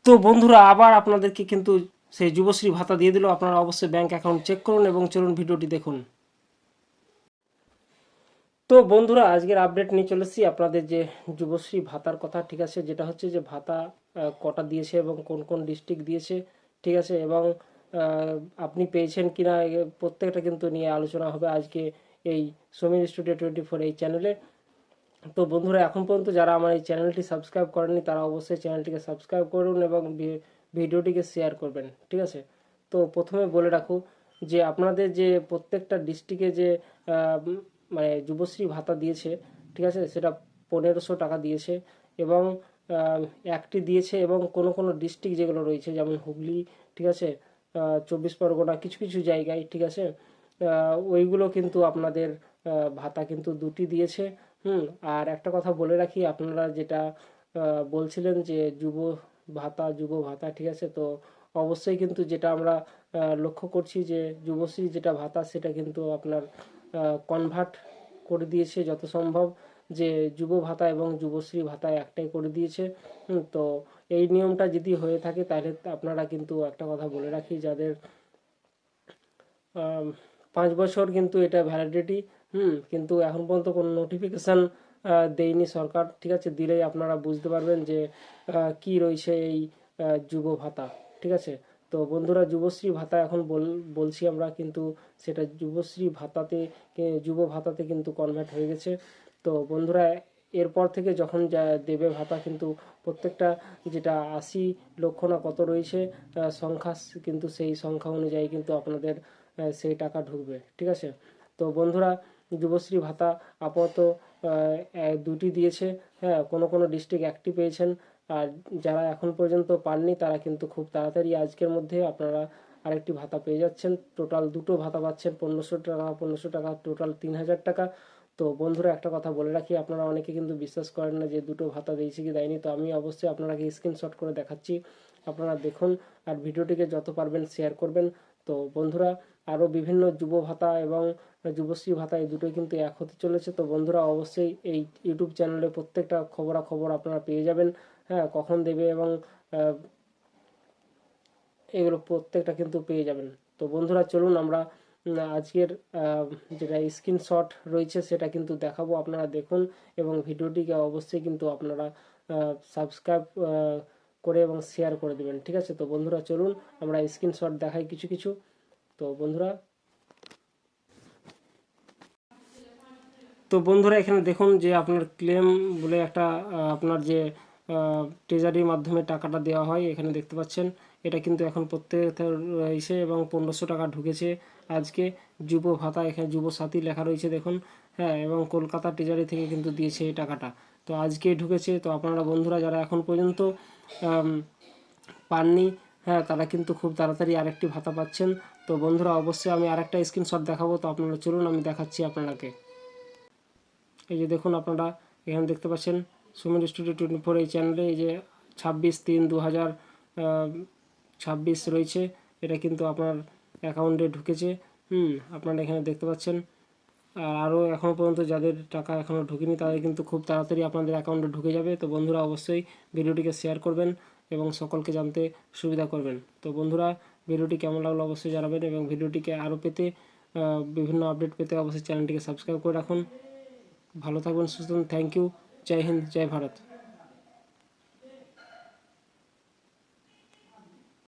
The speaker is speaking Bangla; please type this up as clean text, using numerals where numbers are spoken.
তো বন্ধুরা আবার আপনাদেরকে কিন্তু সেই যুবশ্রী ভাতা দিয়ে দিল। আপনারা অবশ্যই ব্যাংক অ্যাকাউন্ট চেক করুন এবং চলুন ভিডিওটি দেখুন। তো বন্ধুরা আজকের আপডেট নিয়ে চলেছি আপনাদের যে যুবশ্রী ভাতার কথা, ঠিক আছে, যেটা হচ্ছে যে ভাতা কটা দিয়েছে এবং কোন কোন ডিস্ট্রিক্ট দিয়েছে, ঠিক আছে, এবং আপনি পেয়েছেন কিনা প্রত্যেকটা কিন্তু নিয়ে আলোচনা হবে আজকে এই সমীর স্টুডিও 24 এই চ্যানেলে। তো বন্ধুরা এখন পর্যন্ত যারা আমার এই চ্যানেলটি সাবস্ক্রাইব করেননি তারা অবশ্যই চ্যানেলটিকে সাবস্ক্রাইব করুন এবং ভিডিওটিকে শেয়ার করবেন, ঠিক আছে। তো প্রথমে বলে রাখুন যে আপনাদের যে প্রত্যেকটা ডিস্ট্রিক্টে যে মানে যুবশ্রী ভাতা দিয়েছে, ঠিক আছে, সেটা 1500 টাকা দিয়েছে এবং একটি দিয়েছে এবং কোনো কোনো ডিস্ট্রিক্ট যেগুলো রয়েছে যেমন হুগলি, ঠিক আছে, 24 পরগনা, কিছু কিছু জায়গায়, ঠিক আছে, ওইগুলো কিন্তু আপনাদের ভাতা কিন্তু দুটি দিয়েছে। আর একটা কথা বলে রাখি, আপনারা যেটা বলছিলেন যে যুব ভাতা, ঠিক আছে, তো অবশ্যই কিন্তু যেটা আমরা লক্ষ্য করছি যে যুবশ্রী যেটা ভাতা সেটা কিন্তু আপনার কনভার্ট করে দিয়েছে যত সম্ভব, যে যুব ভাতা এবং যুবশ্রী ভাতা একটাই করে দিয়েছে। তো এই নিয়মটা যদি হয়ে থাকে তাহলে আপনারা কিন্তু একটা কথা বলে রাখি, যাদের 5 বছর কিন্তু এটা ভ্যালিডিটি, কিন্তু এখন পর্যন্ত কোনো নোটিফিকেশান দেয়নি সরকার, ঠিক আছে, দিলেই আপনারা বুঝতে পারবেন যে কি রয়েছে এই যুব ভাতা, ঠিক আছে। তো বন্ধুরা যুবশ্রী ভাতা এখন বলছি আমরা, কিন্তু সেটা যুব ভাতাতে কিন্তু কনভার্ট হয়ে গেছে। তো বন্ধুরা এরপর থেকে যখন যা দেবে ভাতা, কিন্তু প্রত্যেকটা যেটা 80 লক্ষ না কত রয়েছে সংখ্যা, কিন্তু সেই সংখ্যা অনুযায়ী কিন্তু আপনাদের সেই টাকা ঢুকবে, ঠিক আছে। তো বন্ধুরা যুবশ্রী ভাতা আপাতত দুটি দিয়েছে, হ্যাঁ, কোনো কোনো ডিস্ট্রিক্ট একটি পেয়েছেন। আর যারা এখন পর্যন্ত পাননি তারা কিন্তু খুব তাড়াতাড়ি আজকের মধ্যে আপনারা আরেকটি ভাতা পেয়ে যাচ্ছেন। টোটাল দুটো ভাতা পাচ্ছেন, 1500 টাকা টোটাল 3000 টাকা। তো বন্ধুরা একটা কথা বলে রাখি, আপনারা অনেকে কিন্তু বিশ্বাস করেন না যে দুটো ভাতা দিয়েছে কি দেয়নি, তো আমি অবশ্যই আপনাকে স্ক্রিনশট করে দেখাচ্ছি, আপনারা দেখুন আর ভিডিওটিকে যত পারবেন শেয়ার করবেন। তো বন্ধুরা আরও বিভিন্ন যুব ভাতা এবং যুবশ্রী ভাতা এই দুটোই কিন্তু এক হতে চলেছে। তো বন্ধুরা অবশ্যই এই ইউটিউব চ্যানেলে প্রত্যেকটা খবরাখবর আপনারা পেয়ে যাবেন, হ্যাঁ, কখন দেবে এবং এগুলো প্রত্যেকটা কিন্তু পেয়ে যাবেন। তো বন্ধুরা চলুন আমরা আজকের যেটা স্ক্রিনশট রয়েছে সেটা কিন্তু দেখাবো, আপনারা দেখুন এবং ভিডিওটিকে অবশ্যই কিন্তু আপনারা সাবস্ক্রাইব করে এবং শেয়ার করে দেবেন, ঠিক আছে। তো বন্ধুরা চলুন আমরা স্ক্রিনশট দেখাই কিছু কিছু। তো বন্ধুরা এখানে দেখুন যে আপনার ক্লেম বলে একটা আপনার যে ট্রেজারির মাধ্যমে টাকাটা দেওয়া হয়, এখানে দেখতে পাচ্ছেন এটা কিন্তু এখন প্রত্যেকের রয়েছে এবং 1500 টাকা ঢুকেছে আজকে। যুব ভাতা এখানে যুব সাথী লেখা রয়েছে দেখুন, হ্যাঁ, এবং কলকাতা ট্রেজারি থেকে কিন্তু দিয়েছে এই টাকাটা, তো আজকে ঢুকেছে। তো আপনারা বন্ধুরা যারা এখন পর্যন্ত পাননি, হ্যাঁ, তারা কিন্তু খুব তাড়াতাড়ি আরেকটি ভাতা পাচ্ছেন। তো বন্ধুরা অবশ্যই আমি আরেকটা স্ক্রিনশট দেখাবো, তো আপনারা চলুন আমি দেখাচ্ছি আপনাকে। এই যে দেখুন আপনারা এখানে দেখতে পাচ্ছেন সমীর স্টুডিও 24 এই চ্যানেলে এই যে 26/3/2026 রয়েছে, এটা কিন্তু আপনার অ্যাকাউন্টে ঢুকেছে। আপনারা এখানে দেখতে পাচ্ছেন। আর আরও এখনও পর্যন্ত যাদের টাকা এখনও ঢুকেনি তাদের কিন্তু খুব তাড়াতাড়ি আপনাদের অ্যাকাউন্টে ঢুকে যাবে। তো বন্ধুরা অবশ্যই ভিডিওটিকে শেয়ার করবেন এবং সকলকে জানতে সুবিধা করবেন। তো বন্ধুরা ভিডিওটি কেমন লাগলো অবশ্যই জানাবেন এবং ভিডিওটিকে আরও পেতে বিভিন্ন আপডেট পেতে অবশ্যই চ্যানেলটিকে সাবস্ক্রাইব করে রাখুন। ভালো থাকবেন, সুস্থ থাকুন। Thank you. জয় হিন্দ, জয় ভারত।